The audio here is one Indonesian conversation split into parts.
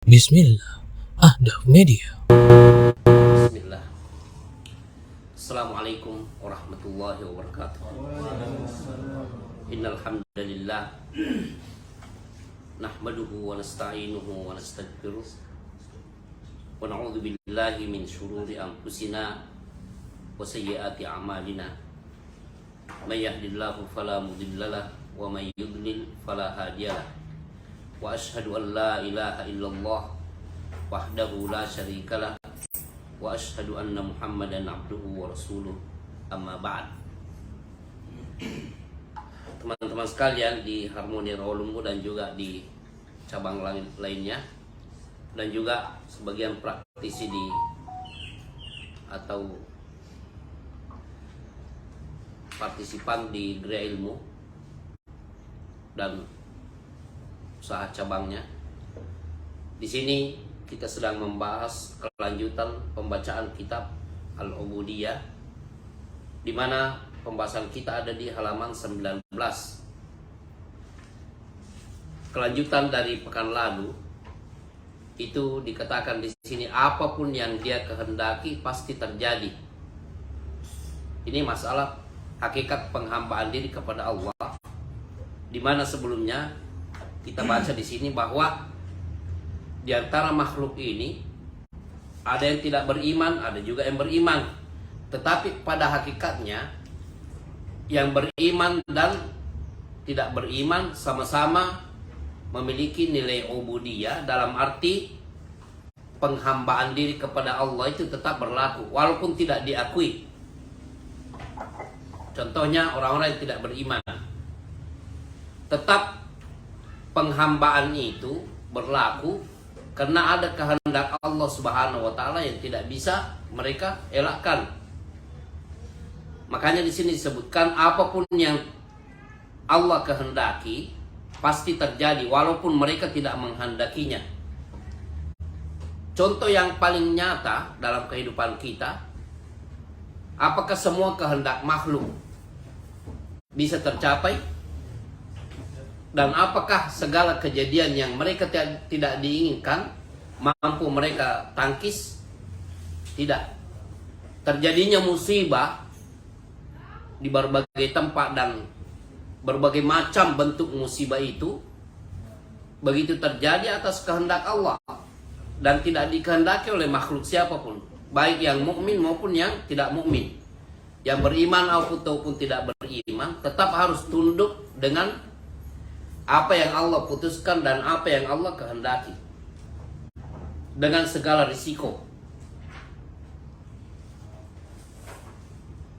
Bismillah, Ahdaf Media. Bismillah. Assalamualaikum warahmatullahi wabarakatuh. Innal hamdalillah nahmaduhu wa nasta'inuhu wa nastaghfiruh wa na'udzu billahi min syururi anfusina wa sayyiati a'malina. May yahdihillahu fala mudhillalah wa may yudlil fala hadiyalah. Wa asyhadu an la ilaha illallah wahdahu la syarikalah wa asyhadu anna Muhammadan abduhu wa rasuluh, amma ba'd. Teman-teman sekalian di Harmoni Rawalumbu dan juga di cabang lainnya, dan juga sebagian praktisi di atau partisipan di Geria Ilmu dan usaha cabangnya. Di sini kita sedang membahas kelanjutan pembacaan kitab Al-Ubudiyah, di mana pembahasan kita ada di halaman 19. Kelanjutan dari pekan lalu itu dikatakan di sini apapun yang dia kehendaki pasti terjadi. Ini masalah hakikat penghambaan diri kepada Allah, di mana sebelumnya kita baca di sini bahwa di antara makhluk ini ada yang tidak beriman, ada juga yang beriman. Tetapi pada hakikatnya yang beriman dan tidak beriman sama-sama memiliki nilai ubudiyah, dalam arti penghambaan diri kepada Allah itu tetap berlaku walaupun tidak diakui. Contohnya orang-orang yang tidak beriman, tetap penghambaan itu berlaku karena ada kehendak Allah Subhanahu wa taala yang tidak bisa mereka elakkan. Makanya di sini disebutkan apapun yang Allah kehendaki pasti terjadi walaupun mereka tidak menghendakinya. Contoh yang paling nyata dalam kehidupan kita, apakah semua kehendak makhluk bisa tercapai? Dan apakah segala kejadian yang mereka tidak diinginkan mampu mereka tangkis? Tidak. Terjadinya musibah di berbagai tempat dan berbagai macam bentuk musibah itu begitu terjadi atas kehendak Allah dan tidak dikehendaki oleh makhluk siapapun, baik yang mukmin maupun yang tidak mukmin. Yang beriman ataupun tidak beriman tetap harus tunduk dengan apa yang Allah putuskan dan apa yang Allah kehendaki, dengan segala risiko.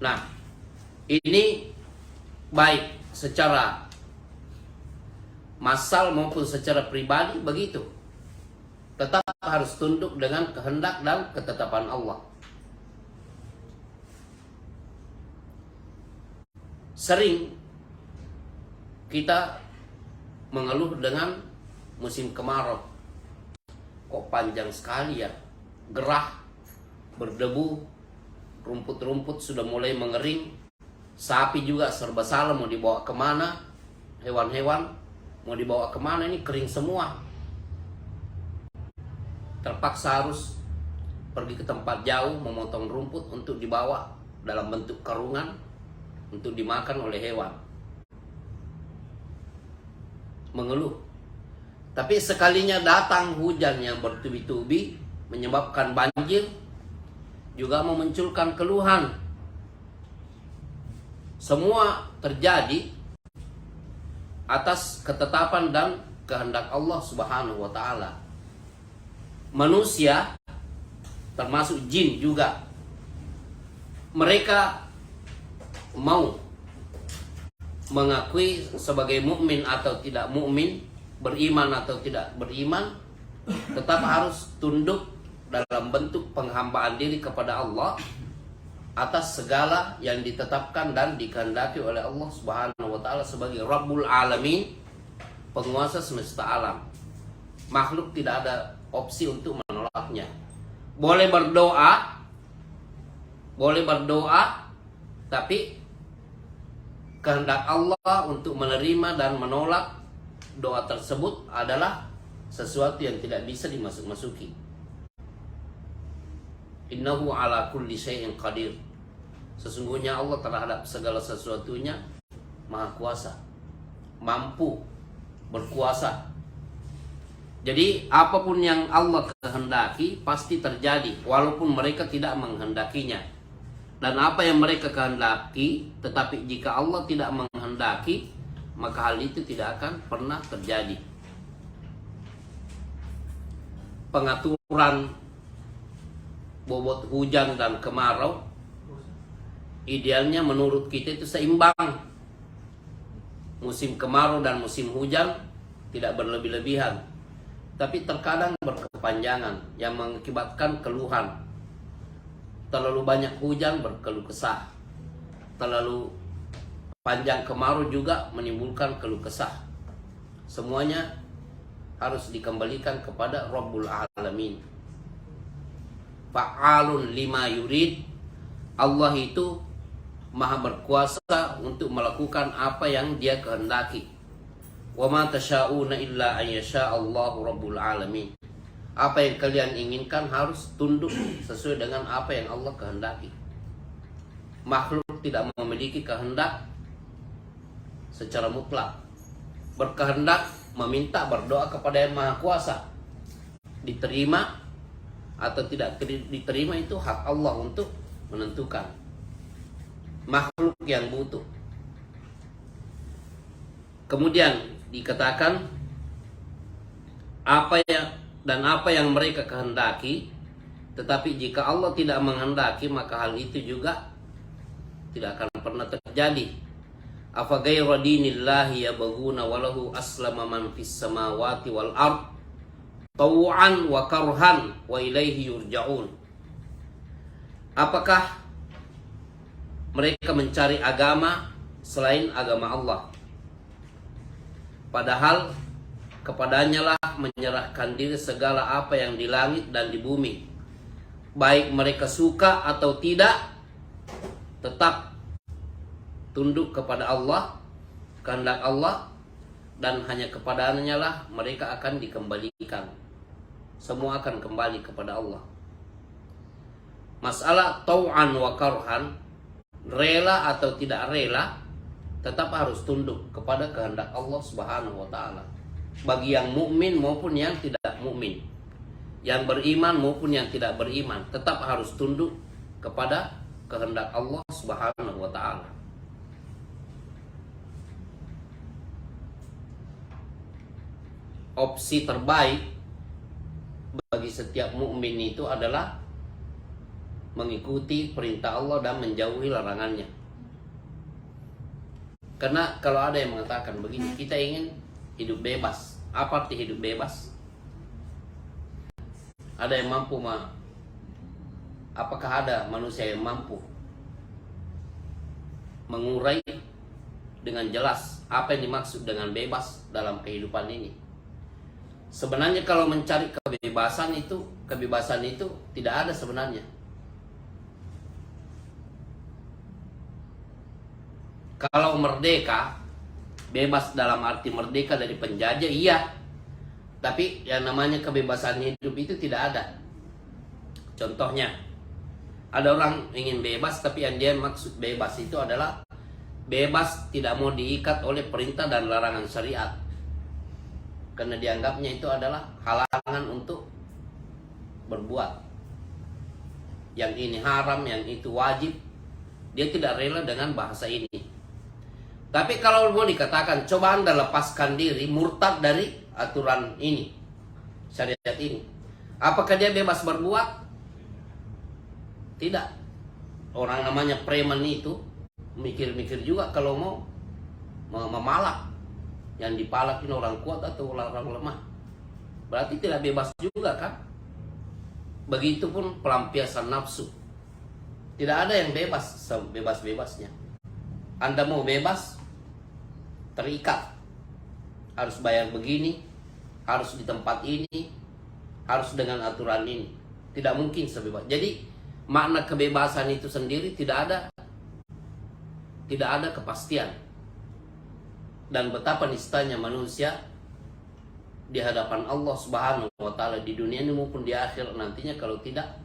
Nah, ini baik secara massal maupun secara pribadi begitu. Tetap harus tunduk dengan kehendak dan ketetapan Allah. Sering kita mengeluh dengan musim kemarau. Kok panjang sekali ya, gerah, berdebu, rumput-rumput sudah mulai mengering, sapi juga serba salah mau dibawa kemana, hewan-hewan mau dibawa kemana, ini kering semua. Terpaksa harus pergi ke tempat jauh memotong rumput untuk dibawa dalam bentuk karungan untuk dimakan oleh hewan. Mengeluh. Tapi sekalinya datang hujan yang bertubi-tubi menyebabkan banjir, juga memunculkan keluhan. Semua terjadi atas ketetapan dan kehendak Allah Subhanahu wa taala. Manusia termasuk jin juga, mereka mau mengakui sebagai mukmin atau tidak mukmin, beriman atau tidak beriman, tetap harus tunduk dalam bentuk penghambaan diri kepada Allah atas segala yang ditetapkan dan dikehendaki oleh Allah Subhanahu wa taala sebagai Rabbul Alamin, penguasa semesta alam. Makhluk tidak ada opsi untuk menolaknya. Boleh berdoa, tapi kehendak Allah untuk menerima dan menolak doa tersebut adalah sesuatu yang tidak bisa dimasuk-masuki. Innahu ala kulli syai'in qadir. Sesungguhnya Allah terhadap segala sesuatunya maha kuasa, mampu, berkuasa. Jadi apapun yang Allah kehendaki pasti terjadi, walaupun mereka tidak menghendakinya. Dan apa yang mereka kehendaki, tetapi jika Allah tidak menghendaki, maka hal itu tidak akan pernah terjadi. Pengaturan bobot hujan dan kemarau idealnya menurut kita itu seimbang. Musim kemarau dan musim hujan tidak berlebih-lebihan, tapi terkadang berkepanjangan yang mengakibatkan keluhan. Terlalu banyak hujan berkeluh kesah, terlalu panjang kemarau juga menimbulkan keluh kesah. Semuanya harus dikembalikan kepada Rabbul Alamin. Fa'alun lima yurid. Allah itu maha berkuasa untuk melakukan apa yang dia kehendaki. Wa ma tasyauna illa an yasha Allahu Rabbul Alamin. Apa yang kalian inginkan harus tunduk sesuai dengan apa yang Allah kehendaki. Makhluk tidak memiliki kehendak secara mutlak. Berkehendak meminta, berdoa kepada Yang Maha Kuasa. Diterima atau tidak diterima itu hak Allah untuk menentukan. Makhluk yang butuh. Kemudian dikatakan apa yang mereka kehendaki, tetapi jika Allah tidak menghendaki maka hal itu juga tidak akan pernah terjadi. Afa ghayra dinillahi yabghuna walahu aslama man fis samawati wal ard taw'an wa karhan wa ilaihi yurja'un. Apakah mereka mencari agama selain agama Allah? Padahal kepadanya lah menyerahkan diri segala apa yang di langit dan di bumi. Baik mereka suka atau tidak, tetap tunduk kepada Allah, kehendak Allah, dan hanya kepadanya lah mereka akan dikembalikan. Semua akan kembali kepada Allah. Masalah tau'an wa karhan, rela atau tidak rela, tetap harus tunduk kepada kehendak Allah Subhanahu wa taala. Bagi yang mukmin maupun yang tidak mukmin, yang beriman maupun yang tidak beriman, tetap harus tunduk kepada kehendak Allah Subhanahu wa taala. Opsi terbaik bagi setiap mukmin itu adalah mengikuti perintah Allah dan menjauhi larangannya. Karena kalau ada yang mengatakan begini, kita ingin hidup bebas. Apa arti hidup bebas? Ada yang mampu apakah ada manusia yang mampu mengurai dengan jelas apa yang dimaksud dengan bebas dalam kehidupan ini? Sebenarnya kalau mencari kebebasan itu tidak ada sebenarnya. Kalau merdeka, bebas dalam arti merdeka dari penjajah, iya. Tapi yang namanya kebebasan hidup itu tidak ada. Contohnya, ada orang ingin bebas, tapi yang dia maksud bebas itu adalah bebas tidak mau diikat oleh perintah dan larangan syariat. Karena dianggapnya itu adalah halangan untuk berbuat. Yang ini haram, yang itu wajib. Dia tidak rela dengan bahasa ini. Tapi kalau mau dikatakan, coba Anda lepaskan diri, murtad dari aturan ini, syariat ini, apakah dia bebas berbuat? Tidak. Orang namanya preman itu mikir-mikir juga kalau mau memalak. Yang dipalak ini orang kuat atau orang lemah. Berarti tidak bebas juga kan? Begitupun pelampiasan nafsu. Tidak ada yang bebas sebebas-bebasnya. Anda mau bebas, terikat. Harus bayar begini, harus di tempat ini, harus dengan aturan ini. Tidak mungkin sebebas. Jadi makna kebebasan itu sendiri tidak ada kepastian. Dan betapa nistanya manusia di hadapan Allah Subhanahu wa taala di dunia ini maupun di akhir nantinya kalau tidak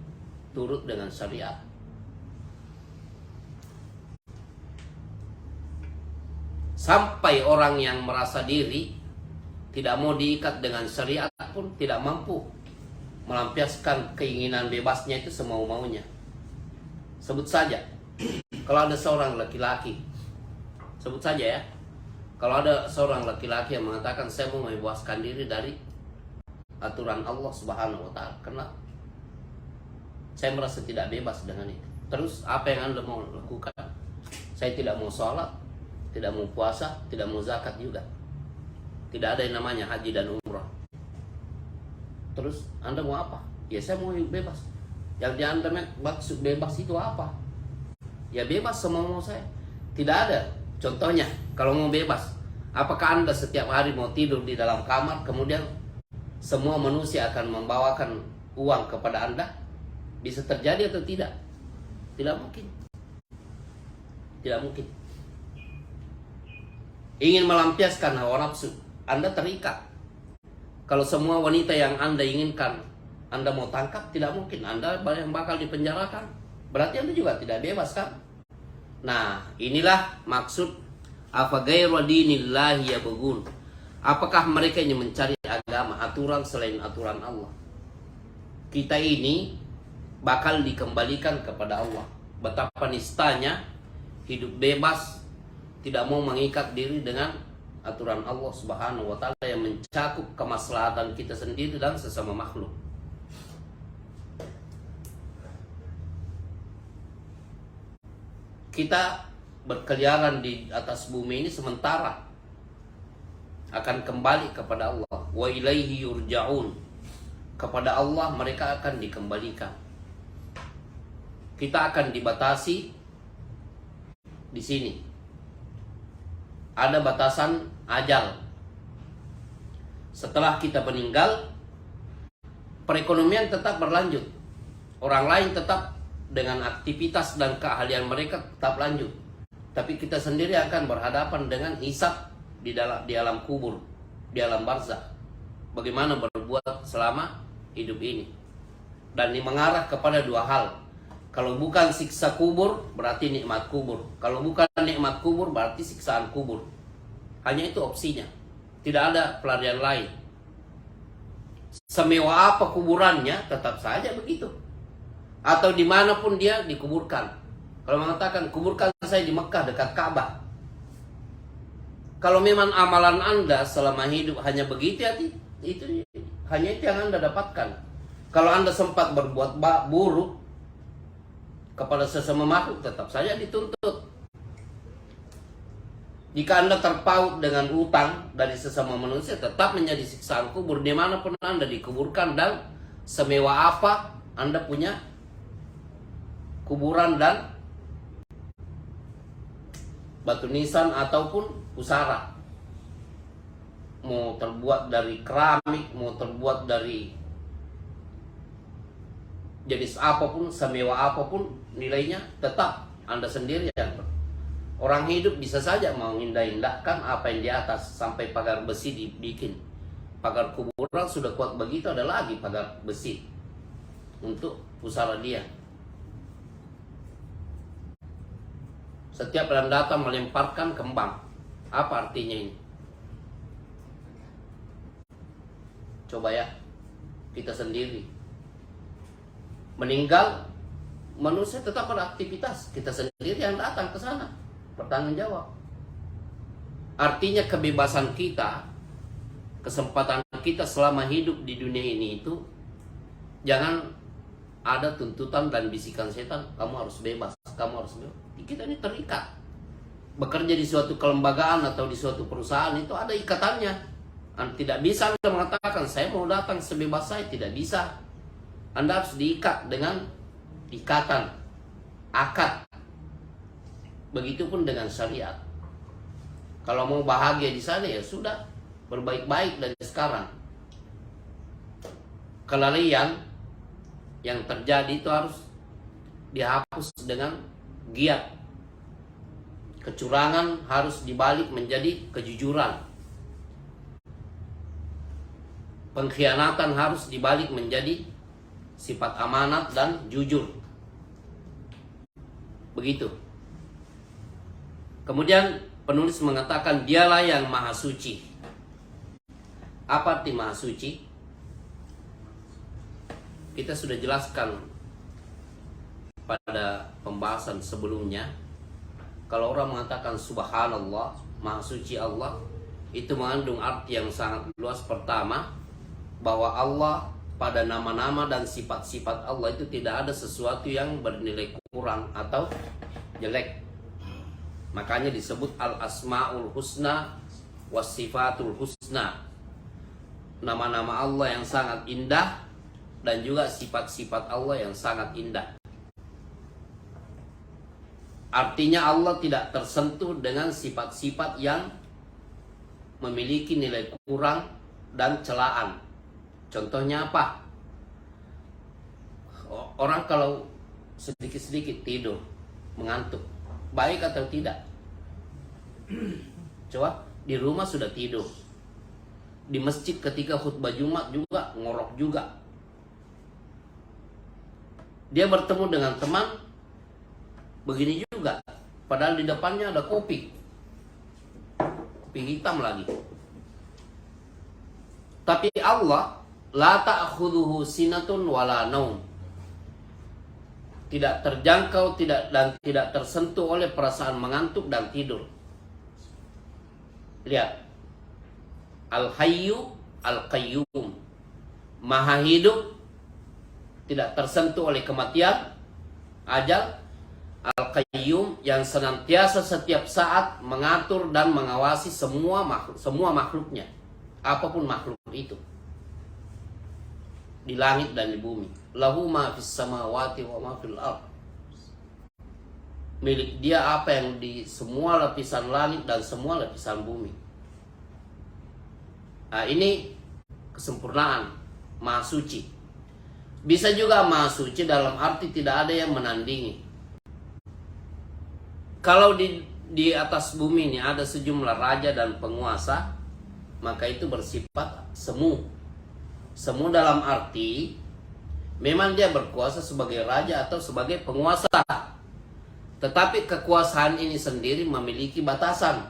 turut dengan syariat. Sampai orang yang merasa diri tidak mau diikat dengan syariat pun tidak mampu melampiaskan keinginan bebasnya itu semau-maunya. Sebut saja, kalau ada seorang laki-laki, sebut saja ya, kalau ada seorang laki-laki yang mengatakan saya mau membebaskan diri dari aturan Allah Subhanahu wa taala karena saya merasa tidak bebas dengan itu. Terus apa yang Anda mau lakukan? Saya tidak mau sholat, tidak mau puasa, tidak mau zakat juga. Tidak ada yang namanya haji dan umrah. Terus Anda mau apa? Ya saya mau bebas. Yang di Anda maksud bebas itu apa? Ya bebas semau saya. Tidak ada. Contohnya, kalau mau bebas, apakah Anda setiap hari mau tidur di dalam kamar, kemudian semua manusia akan membawakan uang kepada Anda? Bisa terjadi atau tidak? Tidak mungkin. Tidak mungkin. Ingin melampiaskan hawa nafsu, Anda terikat. Kalau semua wanita yang Anda inginkan, Anda mau tangkap, tidak mungkin. Anda yang bakal dipenjarakan. Berarti Anda juga tidak bebas kan? Nah, inilah maksud apa ghairu dinillahi yabghun. Apakah mereka yang mencari agama, aturan selain aturan Allah? Kita ini bakal dikembalikan kepada Allah. Betapa nistanya hidup bebas, tidak mau mengikat diri dengan aturan Allah Subhanahu wa taala yang mencakup kemaslahatan kita sendiri dan sesama makhluk. Kita berkeliaran di atas bumi ini sementara, akan kembali kepada Allah. Wa ilaihi yurja'un. Kepada Allah mereka akan dikembalikan. Kita akan dibatasi di sini. Ada batasan ajal. Setelah kita meninggal, perekonomian tetap berlanjut. Orang lain tetap dengan aktivitas dan keahlian mereka tetap lanjut. Tapi kita sendiri akan berhadapan dengan hisab di alam kubur, di alam barzakh. Bagaimana berbuat selama hidup ini. Dan ini mengarah kepada dua hal. Kalau bukan siksa kubur, berarti nikmat kubur. Kalau bukan nikmat kubur, berarti siksaan kubur. Hanya itu opsinya. Tidak ada pelarian lain. Semewah apa kuburannya, tetap saja begitu. Atau dimanapun dia dikuburkan. Kalau mengatakan, kuburkan saya di Mekah dekat Ka'bah. Kalau memang amalan Anda selama hidup hanya begitu, itu hanya itu yang Anda dapatkan. Kalau Anda sempat berbuat buruk kepada sesama makhluk, tetap saja dituntut. Jika Anda terpaut dengan utang dari sesama manusia, tetap menjadi siksaan kubur dimanapun Anda dikuburkan. Dan semewah apa Anda punya kuburan dan batu nisan ataupun pusara, mau terbuat dari keramik, mau terbuat dari jenis apapun, semewah apapun nilainya, tetap Anda sendiri yang orang hidup bisa saja mau indah-indahkan apa yang di atas, sampai pagar besi dibikin. Pagar kuburan sudah kuat begitu, ada lagi pagar besi untuk pusara dia. Setiap yang datang melemparkan kembang. Apa artinya ini? Coba ya, kita sendiri meninggal, manusia tetap beraktivitas. Kita sendiri yang datang ke sana, bertanggung jawab. Artinya kebebasan kita, kesempatan kita selama hidup di dunia ini itu, jangan ada tuntutan dan bisikan setan, kamu harus bebas, kamu harus bebas. Kita ini terikat. Bekerja di suatu kelembagaan atau di suatu perusahaan itu ada ikatannya. Tidak bisa Anda mengatakan saya mau datang sebebas saya, tidak bisa. Anda harus diikat dengan ikatan, akad. Begitupun dengan syariat. Kalau mau bahagia di sana ya sudah, berbaik-baik dari sekarang. Kelalaian yang terjadi itu harus dihapus dengan giat. Kecurangan harus dibalik menjadi kejujuran. pengkhianatan harus dibalik menjadi sifat amanat dan jujur. Begitu. Kemudian penulis mengatakan dialah yang maha suci. Apa arti maha suci? Kita sudah jelaskan pada pembahasan sebelumnya. Kalau orang mengatakan subhanallah, maha suci Allah, itu mengandung arti yang sangat luas. Pertama, bahwa Allah pada nama-nama dan sifat-sifat Allah itu tidak ada sesuatu yang bernilai kurang atau jelek. Makanya disebut al-asma'ul husna was-sifatul husna. Nama-nama Allah yang sangat indah dan juga sifat-sifat Allah yang sangat indah. Artinya Allah tidak tersentuh dengan sifat-sifat yang memiliki nilai kurang dan celaan. Contohnya apa? Orang kalau sedikit-sedikit tidur, mengantuk, baik atau tidak? Coba, di rumah sudah tidur. Di masjid ketika khutbah Jumat juga ngorok juga. Dia bertemu dengan teman, begini juga. Padahal di depannya ada kopi. Kopi hitam lagi. Tapi Allah la ta'khudhuhu sinatun wala naum. Tidak terjangkau dan tidak tersentuh oleh perasaan mengantuk dan tidur. Lihat. Al-Hayyu Al-Qayyum. Maha hidup, tidak tersentuh oleh kematian, ajal. Al-Qayyum yang senantiasa setiap saat mengatur dan mengawasi semua makhluknya. Apapun makhluk itu. Di langit dan di bumi. Lahu ma fis samawati wa ma fil ardh. Milik dia apa yang di semua lapisan langit dan semua lapisan bumi. Nah, ini kesempurnaan maha suci. Bisa juga maha suci dalam arti tidak ada yang menandingi. Kalau di atas bumi ini ada sejumlah raja dan penguasa, maka itu bersifat semu. Semu dalam arti memang dia berkuasa sebagai raja atau sebagai penguasa. Tetapi kekuasaan ini sendiri memiliki batasan,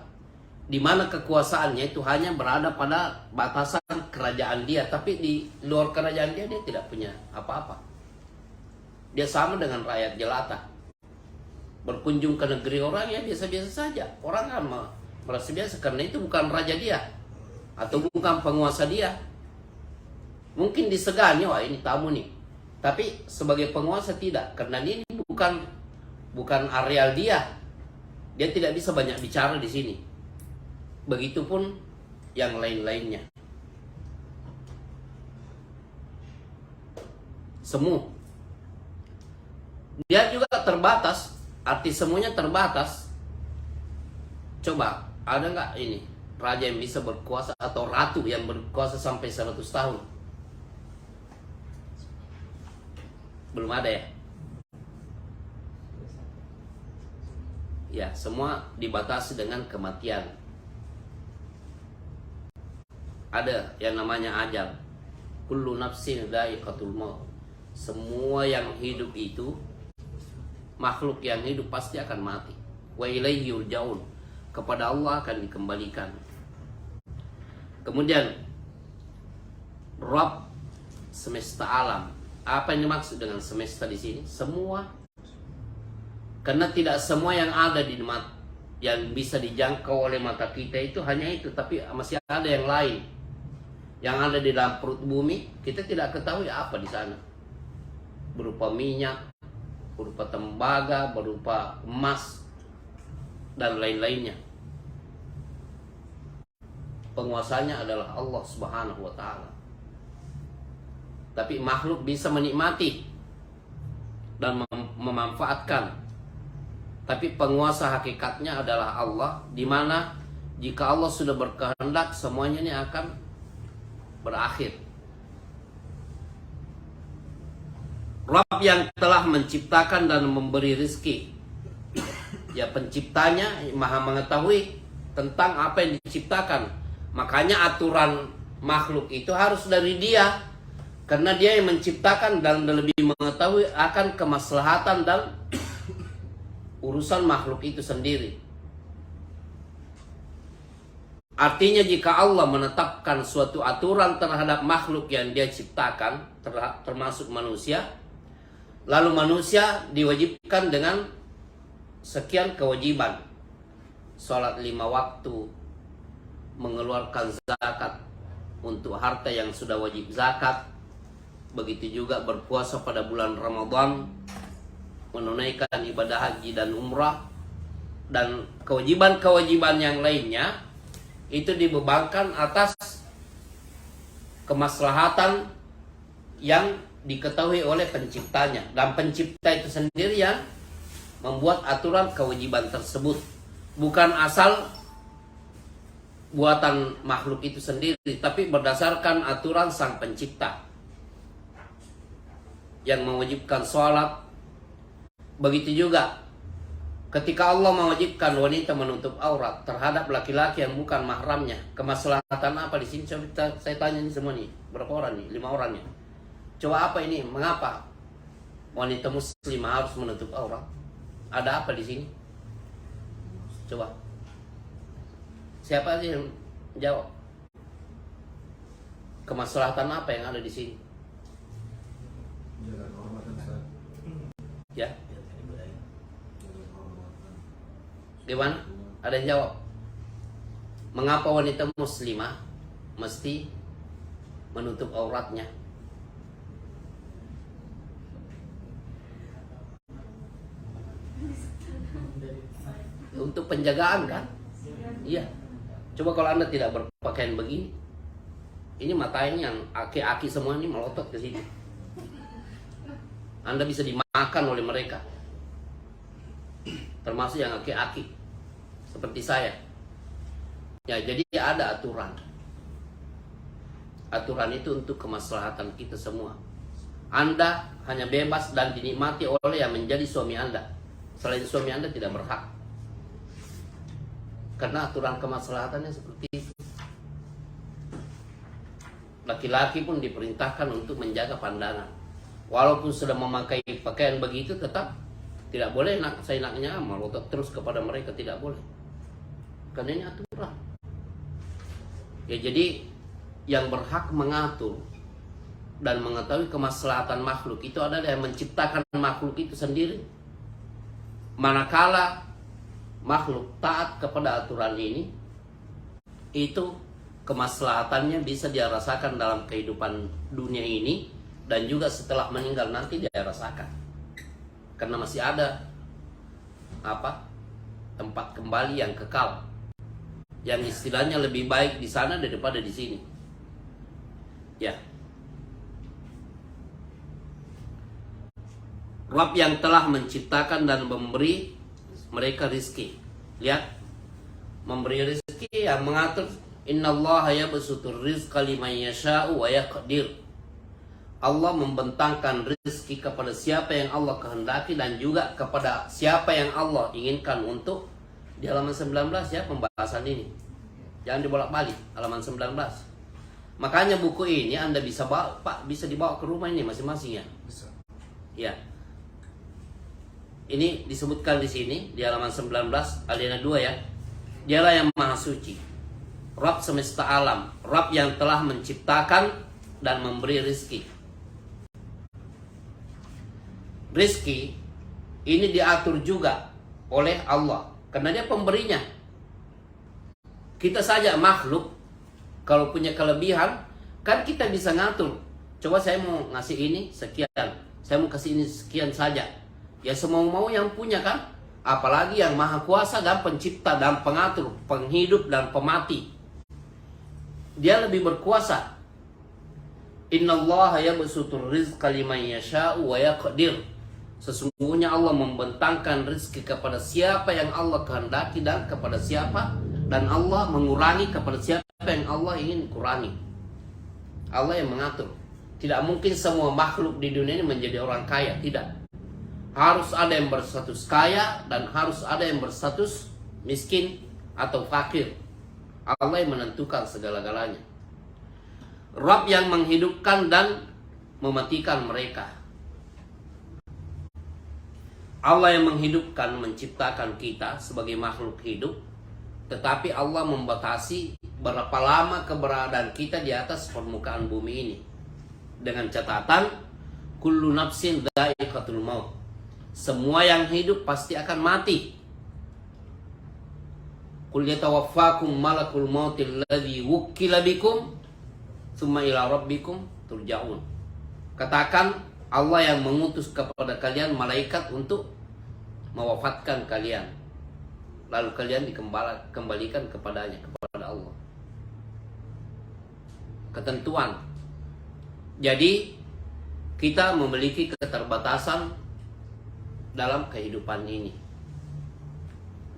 di mana kekuasaannya itu hanya berada pada batasan kerajaan dia. Tapi di luar kerajaan dia tidak punya apa-apa. Dia sama dengan rakyat jelata. Berkunjung ke negeri orang ya biasa-biasa saja. Orang kan merasa biasa karena itu bukan raja dia atau bukan penguasa dia. Mungkin disegani, wah ini tamu nih. Tapi sebagai penguasa tidak, karena ini bukan areal dia. Dia tidak bisa banyak bicara di sini. Begitupun yang lain-lainnya. Semu. Dia juga terbatas. Arti semuanya terbatas. Coba, ada nggak ini raja yang bisa berkuasa atau ratu yang berkuasa sampai 100 tahun? Belum ada ya? Ya, semua dibatasi dengan kematian. Ada yang namanya ajal. Kullu nafsin dha'iqatul maut. Semua yang hidup itu, makhluk yang hidup pasti akan mati. Wa ilaihi yurja'un. Kepada Allah akan dikembalikan. Kemudian Rabb semesta alam. Apa yang dimaksud dengan semesta di sini? Semua. Karena tidak semua yang ada yang bisa dijangkau oleh mata kita itu hanya itu, tapi masih ada yang lain. Yang ada di dalam perut bumi, kita tidak ketahui apa di sana. Berupa minyak, berupa tembaga, berupa emas dan lain-lainnya. Penguasanya adalah Allah Subhanahu wa taala. Tapi makhluk bisa menikmati dan memanfaatkan. Tapi penguasa hakikatnya adalah Allah, di mana jika Allah sudah berkehendak semuanya ini akan berakhir. Rabb yang telah menciptakan dan memberi rezeki. Ya, penciptanya maha mengetahui tentang apa yang diciptakan. Makanya aturan makhluk itu harus dari Dia, karena Dia yang menciptakan dan lebih mengetahui akan kemaslahatan dan urusan makhluk itu sendiri. Artinya jika Allah menetapkan suatu aturan terhadap makhluk yang Dia ciptakan, termasuk manusia, lalu manusia diwajibkan dengan sekian kewajiban: sholat 5 waktu, mengeluarkan zakat untuk harta yang sudah wajib zakat, begitu juga berpuasa pada bulan Ramadan, menunaikan ibadah haji dan umrah, dan kewajiban-kewajiban yang lainnya itu dibebankan atas kemaslahatan yang diketahui oleh penciptanya, dan pencipta itu sendiri yang membuat aturan kewajiban tersebut, bukan asal buatan makhluk itu sendiri, tapi berdasarkan aturan sang pencipta yang mewajibkan sholat. Begitu juga ketika Allah mewajibkan wanita menutup aurat terhadap laki-laki yang bukan mahramnya, kemaslahatan apa di sini? Coba saya tanya nih semua nih, berapa orang nih? 5 orang nih. Coba apa ini? Mengapa wanita muslimah harus menutup aurat? Ada apa di sini? Coba. Siapa sih yang jawab? Kemaslahatan apa yang ada di sini? Ya. Gimana? Ada yang jawab? Mengapa wanita muslimah mesti menutup auratnya? Untuk penjagaan kan? Iya. Coba kalau Anda tidak berpakaian begini, ini matanya yang aki-aki semua ini melotot ke sini. Anda bisa dimakan oleh mereka, termasuk yang aki-aki seperti saya. Ya, jadi ada aturan. Aturan itu untuk kemaslahatan kita semua. Anda hanya bebas dan dinikmati oleh yang menjadi suami Anda. Selain suami Anda tidak berhak, karena aturan kemaslahatannya seperti itu. Laki-laki pun diperintahkan untuk menjaga pandangan. Walaupun sudah memakai pakaian begitu, tetap tidak boleh seenaknya melotot terus kepada mereka, tidak boleh. Karena ini aturan. Ya, jadi yang berhak mengatur dan mengetahui kemaslahatan makhluk itu adalah yang menciptakan makhluk itu sendiri. Manakala makhluk taat kepada aturan ini, itu kemaslahatannya bisa dia rasakan dalam kehidupan dunia ini, dan juga setelah meninggal nanti dia rasakan, karena masih ada tempat kembali yang kekal, yang istilahnya lebih baik di sana daripada di sini. Ya, Rabb yang telah menciptakan dan memberi mereka rizki. Lihat, memberi rizki, yang mengatur. Innallaha yabsutur rizqa liman yasha'u wa yaqdir. Allah membentangkan rizki kepada siapa yang Allah kehendaki dan juga kepada siapa yang Allah inginkan untuk. Di halaman 19 ya pembahasan ini. Jangan dibolak-balik, halaman 19. Makanya buku ini Anda bisa bawa, Pak, bisa dibawa ke rumah ini masing-masing ya. Bisa. Ya. Ini disebutkan di sini di halaman 19 alinea 2 ya. Dialah yang maha suci, Rabb semesta alam, Rabb yang telah menciptakan dan memberi rizki. Rizki ini diatur juga oleh Allah, karena dia pemberinya. Kita saja makhluk, kalau punya kelebihan, kan kita bisa ngatur. Coba saya mau ngasih ini sekian, saya mau kasih ini sekian saja. Ya semau-mau yang punya kan. Apalagi yang maha kuasa dan pencipta dan pengatur, penghidup dan pemati. Dia lebih berkuasa. Innallaha yabsutur rizqa liman yasha'u wa yaqdir. Sesungguhnya Allah membentangkan rezeki kepada siapa yang Allah kehendaki dan kepada siapa, dan Allah mengurangi kepada siapa yang Allah ingin kurangi. Allah yang mengatur. Tidak mungkin semua makhluk di dunia ini menjadi orang kaya, tidak. Harus ada yang berstatus kaya dan harus ada yang berstatus miskin atau fakir. Allah yang menentukan segala-galanya. Rabb yang menghidupkan dan mematikan mereka. Allah yang menghidupkan, menciptakan kita sebagai makhluk hidup, tetapi Allah membatasi berapa lama keberadaan kita di atas permukaan bumi ini. Dengan catatan, kullu nafsin dha'iqatul maut. Semua yang hidup pasti akan mati. Qul yatawaffakum malakul mautil ladzi wukkila bikum tsumma ila rabbikum turja'un. Katakan, Allah yang mengutus kepada kalian malaikat untuk mewafatkan kalian, lalu kalian dikembalikan kepadanya, kepada Allah. Ketentuan. Jadi kita memiliki keterbatasan dalam kehidupan ini.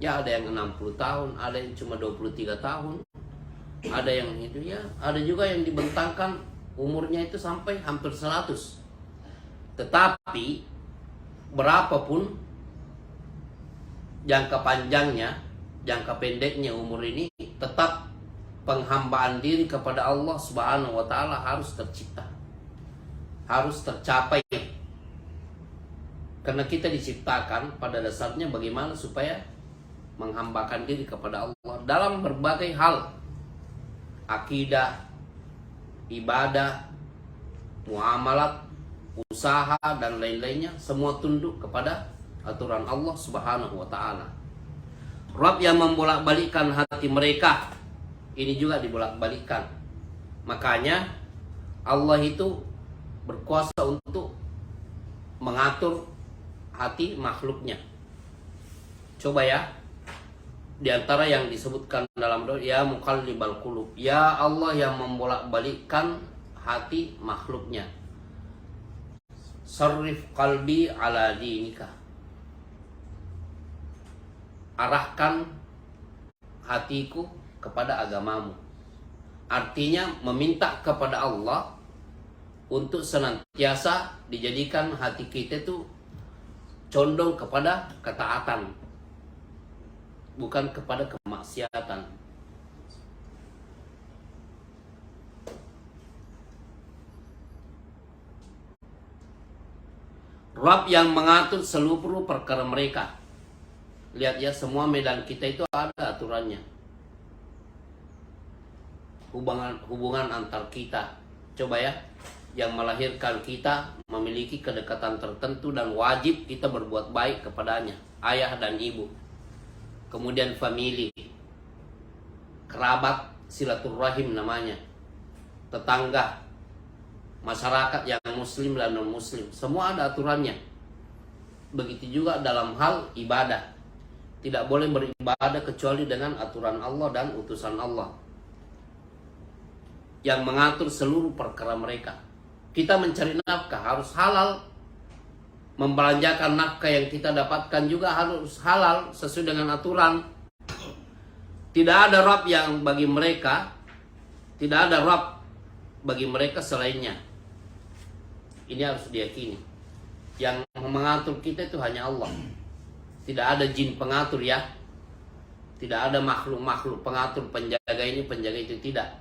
Ya, ada yang 60 tahun, ada yang cuma 23 tahun, ada yang itu ya, ada juga yang dibentangkan umurnya itu sampai hampir 100. Tetapi berapapun jangka panjangnya, jangka pendeknya umur ini, tetap penghambaan diri kepada Allah Subhanahu wa taala harus tercipta. Harus tercapai. Karena kita diciptakan pada dasarnya bagaimana supaya menghambakan diri kepada Allah dalam berbagai hal. Akidah, ibadah, muamalat, usaha dan lain-lainnya, semua tunduk kepada aturan Allah Subhanahu wa taala. Rabb yang membolak-balikkan hati mereka, ini juga dibolak-balikkan. Makanya Allah itu berkuasa untuk mengatur hati makhluknya. Coba ya, di antara yang disebutkan dalam doa, ya muqallibal qulub, ya Allah yang membolak-balikkan hati makhluknya. Sarrif qalbi ala dinika. Arahkan hatiku kepada agamamu. Artinya meminta kepada Allah untuk senantiasa dijadikan hati kita itu condong kepada ketaatan, bukan kepada kemaksiatan. Rabb yang mengatur seluruh perkara mereka. Lihat ya, semua medan kita itu ada aturannya. Hubungan antar kita. Coba ya, yang melahirkan kita memiliki kedekatan tertentu dan wajib kita berbuat baik kepadanya. Ayah dan ibu. Kemudian famili. Kerabat, silaturahim namanya. Tetangga. Masyarakat yang muslim dan non muslim, semua ada aturannya. Begitu juga dalam hal ibadah. Tidak boleh beribadah kecuali dengan aturan Allah dan utusan Allah yang mengatur seluruh perkara mereka. Kita mencari nafkah harus halal. Membelanjakan nafkah yang kita dapatkan juga harus halal sesuai dengan aturan. Tidak ada Rabb yang bagi mereka, tidak ada Rabb bagi mereka selainnya. Ini harus diyakini. Yang mengatur kita itu hanya Allah. Tidak ada jin pengatur ya. Tidak ada makhluk-makhluk pengatur, penjaga ini, penjaga itu, tidak.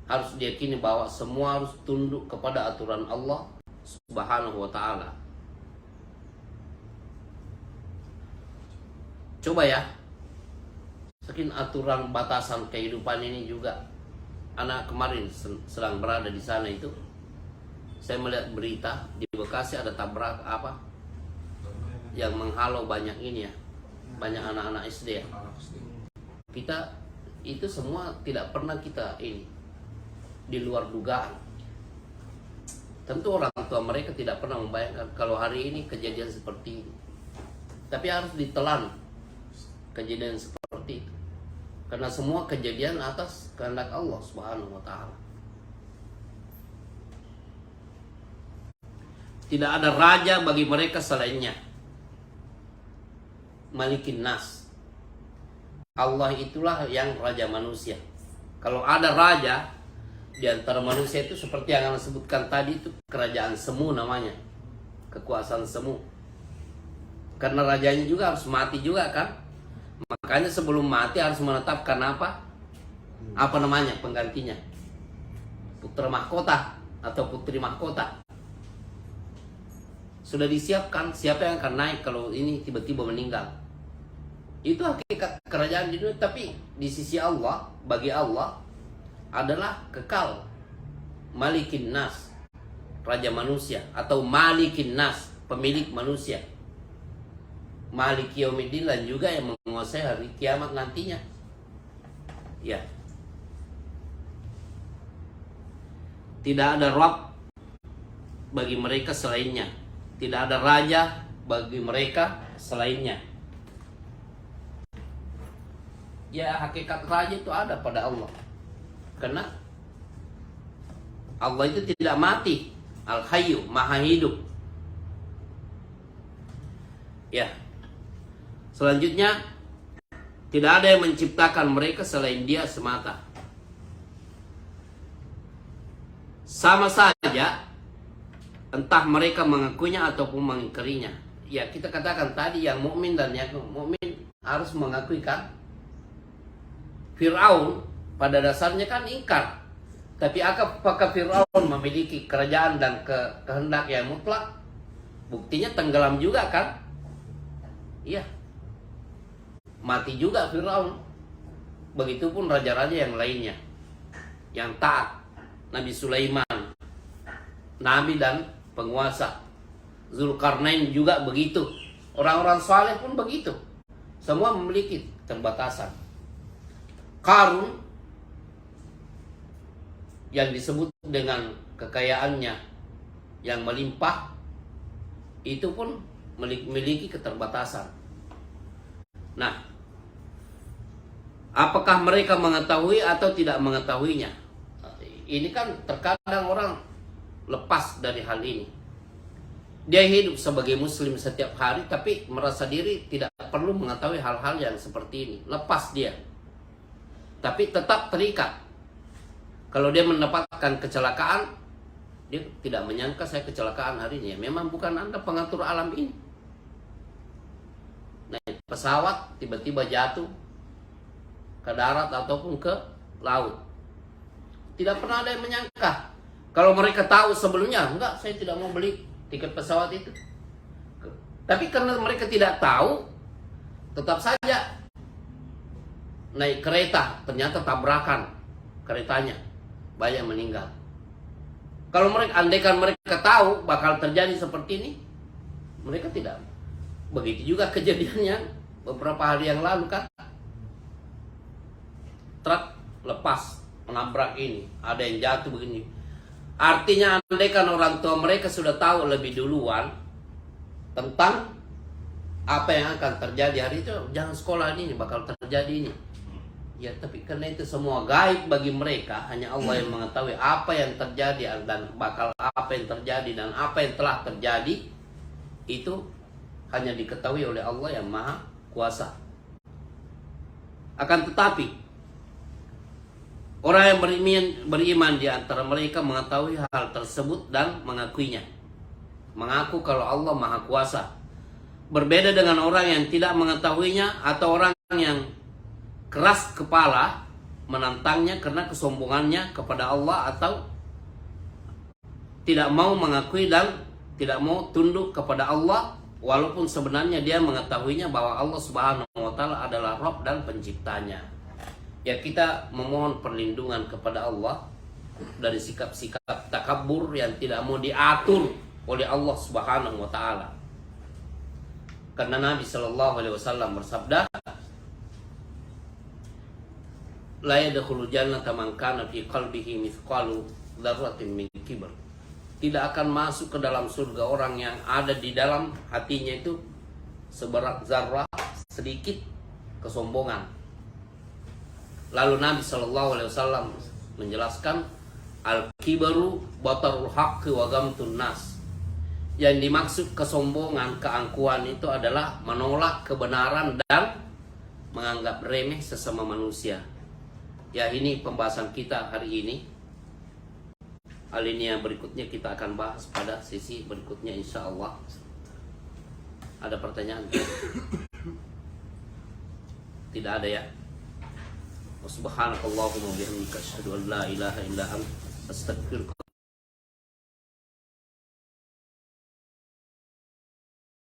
Harus diyakini bahwa semua harus tunduk kepada aturan Allah Subhanahu wa taala. Coba ya, saking aturan batasan kehidupan ini juga. Anak kemarin sedang berada di sana itu, saya melihat berita di Bekasi ada tabrak apa yang menghalau banyak ini ya, banyak anak-anak SD ya. Kita itu semua tidak pernah kita ini di luar dugaan. Tentu orang tua mereka tidak pernah membayangkan kalau hari ini kejadian seperti ini. Tapi harus ditelan kejadian seperti itu. Karena semua kejadian atas kehendak Allah Subhanahu wa taala. Tidak ada raja bagi mereka selainnya. Malikin nas. Allah itulah yang raja manusia. Kalau ada raja di antara manusia itu seperti yang Anda sebutkan tadi, itu kerajaan semu namanya. Kekuasaan semu. Karena rajanya juga harus mati juga kan. Makanya sebelum mati harus menetapkan apa? Apa namanya penggantinya? putra mahkota atau putri mahkota. Sudah disiapkan siapa yang akan naik kalau ini tiba-tiba meninggal. Itu hakikat kerajaan di dunia, tapi di sisi Allah, bagi Allah adalah kekal. Malikin Nas, raja manusia, atau Malikin Nas, pemilik manusia. Malik Yaumiddin juga yang menguasai hari kiamat nantinya. Ya. Tidak ada Rabb bagi mereka selainnya. Tidak ada raja bagi mereka selainnya. Ya, hakikat raja itu ada pada Allah. Karena Allah itu tidak mati. Al-Hayyu, Maha Hidup. Ya. Selanjutnya, tidak ada yang menciptakan mereka selain Dia semata. Sama saja, entah mereka mengakuinya ataupun mengingkarinya. Ya, kita katakan tadi yang mukmin dan yang mukmin harus mengakui kan. Fir'aun pada dasarnya kan ingkar. Tapi apakah Fir'aun memiliki kerajaan dan kehendak yang mutlak? Buktinya tenggelam juga kan? Iya. Mati juga Fir'aun. Begitupun raja-raja yang lainnya. Yang taat. Nabi Sulaiman. Nabi dan penguasa. Zulkarnain juga begitu. Orang-orang saleh pun begitu. Semua memiliki keterbatasan. Qarun yang disebut dengan kekayaannya yang melimpah itu pun memiliki keterbatasan. Nah, apakah mereka mengetahui atau tidak mengetahuinya? Ini kan terkadang orang lepas dari hal ini. Dia hidup sebagai muslim setiap hari tapi merasa diri tidak perlu mengetahui hal-hal yang seperti ini. Lepas dia. Tapi tetap terikat. Kalau dia mendapatkan kecelakaan, dia tidak menyangka saya kecelakaan hari ini. Memang bukan Anda pengatur alam ini. Naik pesawat tiba-tiba jatuh ke darat ataupun ke laut. Tidak pernah ada yang menyangka. Kalau mereka tahu sebelumnya, enggak, saya tidak mau beli tiket pesawat itu. Tapi karena mereka tidak tahu, tetap saja naik kereta, ternyata tabrakan keretanya, banyak meninggal. Kalau mereka, andaikan mereka tahu bakal terjadi seperti ini, mereka tidak. Begitu juga kejadiannya beberapa hari yang lalu kan, truk lepas menabrak ini, ada yang jatuh begini. Artinya andaikan orang tua mereka sudah tahu lebih duluan tentang apa yang akan terjadi hari itu, jangan sekolah ini bakal terjadi ini. Ya, tapi karena itu semua gaib bagi mereka, hanya Allah yang mengetahui apa yang terjadi dan bakal apa yang terjadi dan apa yang telah terjadi. Itu hanya diketahui oleh Allah yang Maha Kuasa. Akan tetapi orang yang beriman di antara mereka mengetahui hal tersebut dan mengakuinya. Mengaku kalau Allah Maha Kuasa. Berbeda dengan orang yang tidak mengetahuinya atau orang yang keras kepala menantangnya karena kesombongannya kepada Allah atau tidak mau mengakui dan tidak mau tunduk kepada Allah walaupun sebenarnya dia mengetahuinya bahwa Allah Subhanahu wa taala adalah Rabb dan penciptanya. Ya, kita memohon perlindungan kepada Allah dari sikap-sikap takabur yang tidak mau diatur oleh Allah Subhanahu wa taala. Karena Nabi sallallahu alaihi wasallam bersabda, la yadkhulul jannata man kana fi qalbihi mithqalu dzarratin min kibr. Tidak akan masuk ke dalam surga orang yang ada di dalam hatinya itu seberat zarrah sedikit kesombongan. Lalu Nabi sallallahu alaihi wasallam menjelaskan al-kibru batarul haqqi wa ghamtun nas. Yang dimaksud kesombongan, keangkuhan itu adalah menolak kebenaran dan menganggap remeh sesama manusia. Ya, ini pembahasan kita hari ini. Alinea berikutnya kita akan bahas pada sesi berikutnya insya Allah. Ada pertanyaan? Tidak ada ya? Subhanakallahumma bihamdika asyhadu an la ilaha illa anta Astagfirullah.